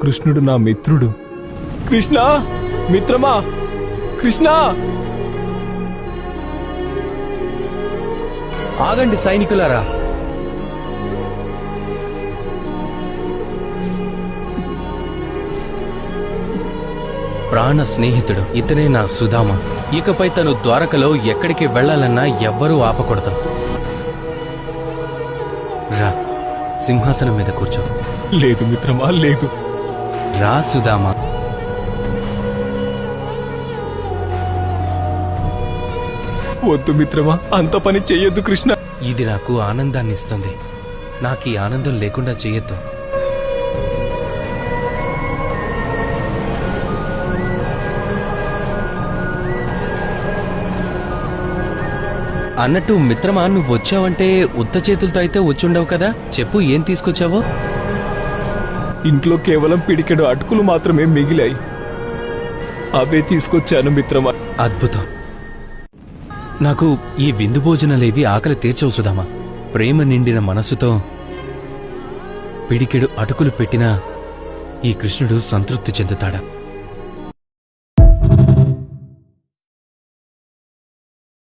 కృష్ణుడు నా మిత్రుడు. కృష్ణ, మిత్రమా, కృష్ణ! ఆగండి సైనికులారా. ప్రాణ స్నేహితుడు ఇతనే నా సుధామ. ఇకపై తను ద్వారకలో ఎక్కడికి వెళ్లాలన్నా ఎవ్వరూ ఆపకూడదు. రా, సింహాసనం మీద కూర్చో. లేదు మిత్రమా, లేదు. రా సుధామ. వద్దు మిత్రమా, అంత పని చెయ్యొద్దు కృష్ణ. ఇది నాకు ఆనందాన్ని ఇస్తుంది. నాకు ఈ ఆనందం లేకుండా చెయ్యొద్దు. అన్నట్టు మిత్రమా, నువ్వు వచ్చావంటే ఉత్త చేతులతో అయితే వచ్చుండవు కదా. చెప్పు, ఏం తీసుకొచ్చావో. ఇంట్లో కేవలం పిడికెడు అటుకులు మాత్రమే మిగిలాయి. అవే తీసుకొచ్చాను మిత్రమా. అద్భుతం. నాకు ఈ విందు భోజనాలేవి ఆకలి తీర్చవు సుధామా. ప్రేమ నిండిన మనసుతో పిడికెడు అటుకులు పెట్టినా ఈ కృష్ణుడు సంతృప్తి చెందుతాడా?